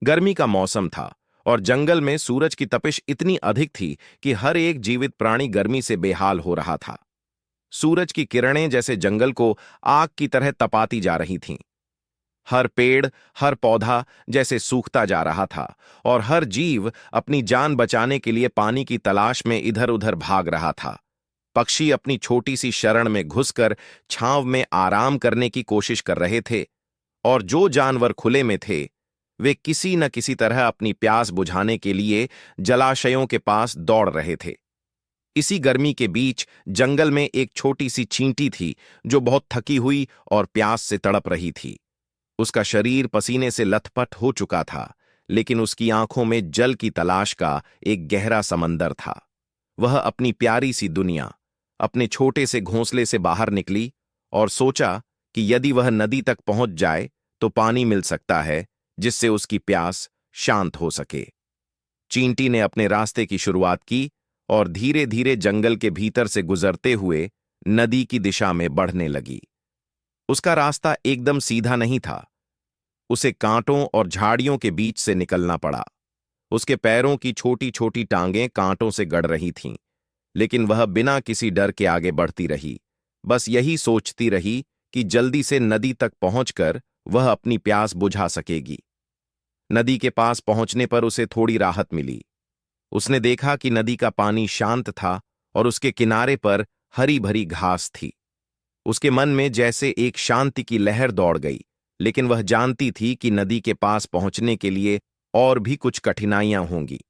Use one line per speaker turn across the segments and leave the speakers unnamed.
गर्मी का मौसम था और जंगल में सूरज की तपिश इतनी अधिक थी कि हर एक जीवित प्राणी गर्मी से बेहाल हो रहा था। सूरज की किरणें जैसे जंगल को आग की तरह तपाती जा रही थीं। हर पेड़, हर पौधा जैसे सूखता जा रहा था और हर जीव अपनी जान बचाने के लिए पानी की तलाश में इधर-उधर भाग रहा था। पक्षी अपनी छोटी सी शरण में घुसकर छांव में आराम करने की कोशिश कर रहे थे और जो जानवर खुले में थे, वे किसी न किसी तरह अपनी प्यास बुझाने के लिए जलाशयों के पास दौड़ रहे थे। इसी गर्मी के बीच जंगल में एक छोटी सी चींटी थी जो बहुत थकी हुई और प्यास से तड़प रही थी। उसका शरीर पसीने से लथपथ हो चुका था, लेकिन उसकी आंखों में जल की तलाश का एक गहरा समंदर था। वह अपनी प्यारी सी दुनिया, अपने छोटे से घोंसले से बाहर निकली और सोचा कि यदि वह नदी तक पहुंच जाए तो पानी मिल सकता है जिससे उसकी प्यास शांत हो सके। चींटी ने अपने रास्ते की शुरुआत की और धीरे धीरे जंगल के भीतर से गुजरते हुए नदी की दिशा में बढ़ने लगी। उसका रास्ता एकदम सीधा नहीं था। उसे कांटों और झाड़ियों के बीच से निकलना पड़ा। उसके पैरों की छोटी छोटी टांगें कांटों से गड़ रही थीं, लेकिन वह बिना किसी डर के आगे बढ़ती रही, बस यही सोचती रही कि जल्दी से नदी तक पहुंचकर वह अपनी प्यास बुझा सकेगी। नदी के पास पहुंचने पर उसे थोड़ी राहत मिली। उसने देखा कि नदी का पानी शांत था और उसके किनारे पर हरी भरी घास थी। उसके मन में जैसे एक शांति की लहर दौड़ गई, लेकिन वह जानती थी कि नदी के पास पहुंचने के लिए और भी कुछ कठिनाइयां होंगी।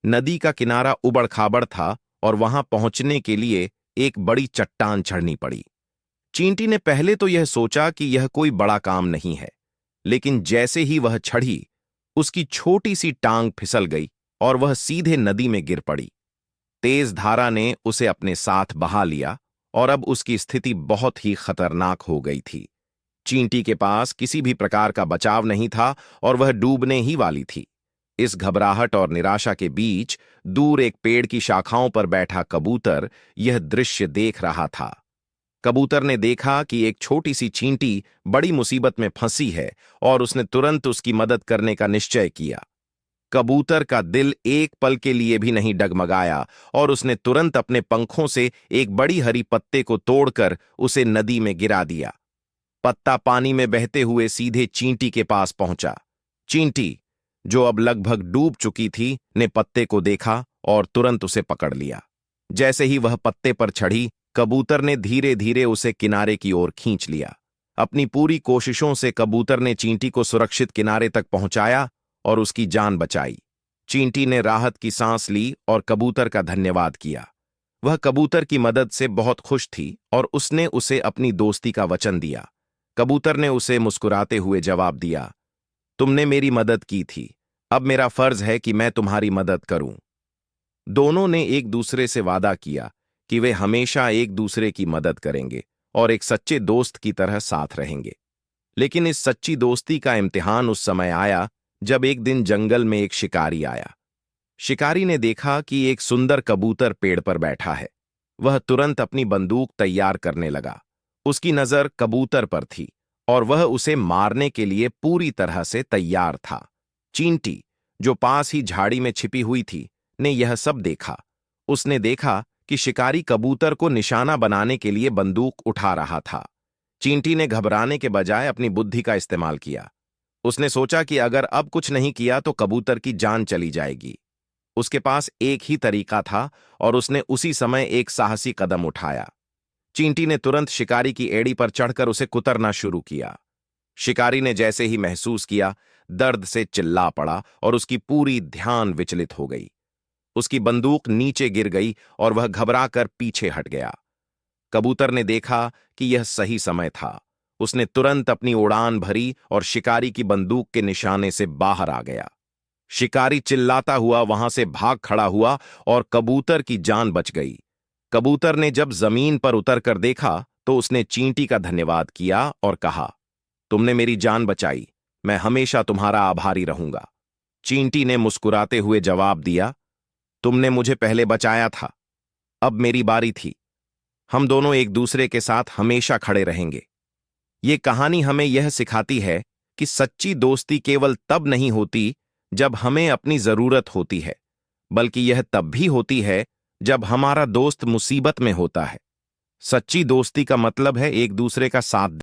नदी का किनारा उबड़-खाबड़ था और वहां पहुंचने के लिए एक बड़ी चट्टान चढ़नी पड़ी। चींटी ने पहले तो यह सोचा कि यह कोई बड़ा काम नहीं है, लेकिन जैसे ही वह चढ़ी, उसकी छोटी सी टांग फिसल गई और वह सीधे नदी में गिर पड़ी। तेज धारा ने उसे अपने साथ बहा लिया और अब उसकी स्थिति बहुत ही खतरनाक हो गई थी। चींटी के पास किसी भी प्रकार का बचाव नहीं था और वह डूबने ही वाली थी। इस घबराहट और निराशा के बीच दूर एक पेड़ की शाखाओं पर बैठा कबूतर यह दृश्य देख रहा था। कबूतर ने देखा कि एक छोटी सी चींटी बड़ी मुसीबत में फंसी है और उसने तुरंत उसकी मदद करने का निश्चय किया। कबूतर का दिल एक पल के लिए भी नहीं डगमगाया और उसने तुरंत अपने पंखों से एक बड़ी हरी पत्ते को तोड़कर उसे नदी में गिरा दिया। पत्ता पानी में बहते हुए सीधे चींटी के पास पहुंचा। चींटी, जो अब लगभग डूब चुकी थी, ने पत्ते को देखा और तुरंत उसे पकड़ लिया। जैसे ही वह पत्ते पर चढ़ी, कबूतर ने धीरे धीरे उसे किनारे की ओर खींच लिया। अपनी पूरी कोशिशों से कबूतर ने चींटी को सुरक्षित किनारे तक पहुंचाया और उसकी जान बचाई। चींटी ने राहत की सांस ली और कबूतर का धन्यवाद किया। वह कबूतर की मदद से बहुत खुश थी और उसने उसे अपनी दोस्ती का वचन दिया। कबूतर ने उसे मुस्कुराते हुए जवाब दिया, तुमने मेरी मदद की थी, अब मेरा फर्ज है कि मैं तुम्हारी मदद करूं। दोनों ने एक दूसरे से वादा किया कि वे हमेशा एक दूसरे की मदद करेंगे और एक सच्चे दोस्त की तरह साथ रहेंगे। लेकिन इस सच्ची दोस्ती का इम्तिहान उस समय आया जब एक दिन जंगल में एक शिकारी आया। शिकारी ने देखा कि एक सुंदर कबूतर पेड़ पर बैठा है। वह तुरंत अपनी बंदूक तैयार करने लगा। उसकी नजर कबूतर पर थी और वह उसे मारने के लिए पूरी तरह से तैयार था। चींटी, जो पास ही झाड़ी में छिपी हुई थी, ने यह सब देखा। उसने देखा कि शिकारी कबूतर को निशाना बनाने के लिए बंदूक उठा रहा था। चींटी ने घबराने के बजाय अपनी बुद्धि का इस्तेमाल किया। उसने सोचा कि अगर अब कुछ नहीं किया तो कबूतर की जान चली जाएगी। उसके पास एक ही तरीका था और उसने उसी समय एक साहसी कदम उठाया। चींटी ने तुरंत शिकारी की एड़ी पर चढ़कर उसे कुतरना शुरू किया। शिकारी ने जैसे ही महसूस किया, दर्द से चिल्ला पड़ा और उसकी पूरी ध्यान विचलित हो गई। उसकी बंदूक नीचे गिर गई और वह घबराकर पीछे हट गया। कबूतर ने देखा कि यह सही समय था। उसने तुरंत अपनी उड़ान भरी और शिकारी की बंदूक के निशाने से बाहर आ गया। शिकारी चिल्लाता हुआ वहां से भाग खड़ा हुआ और कबूतर की जान बच गई। कबूतर ने जब जमीन पर उतरकर देखा तो उसने चींटी का धन्यवाद किया और कहा, तुमने मेरी जान बचाई, मैं हमेशा तुम्हारा आभारी रहूंगा। चींटी ने मुस्कुराते हुए जवाब दिया, तुमने मुझे पहले बचाया था, अब मेरी बारी थी। हम दोनों एक दूसरे के साथ हमेशा खड़े रहेंगे। ये कहानी हमें यह सिखाती है कि सच्ची दोस्ती केवल तब नहीं होती जब हमें अपनी जरूरत होती है, बल्कि यह तब भी होती है जब हमारा दोस्त मुसीबत में होता है। सच्ची दोस्ती का मतलब है एक दूसरे का साथ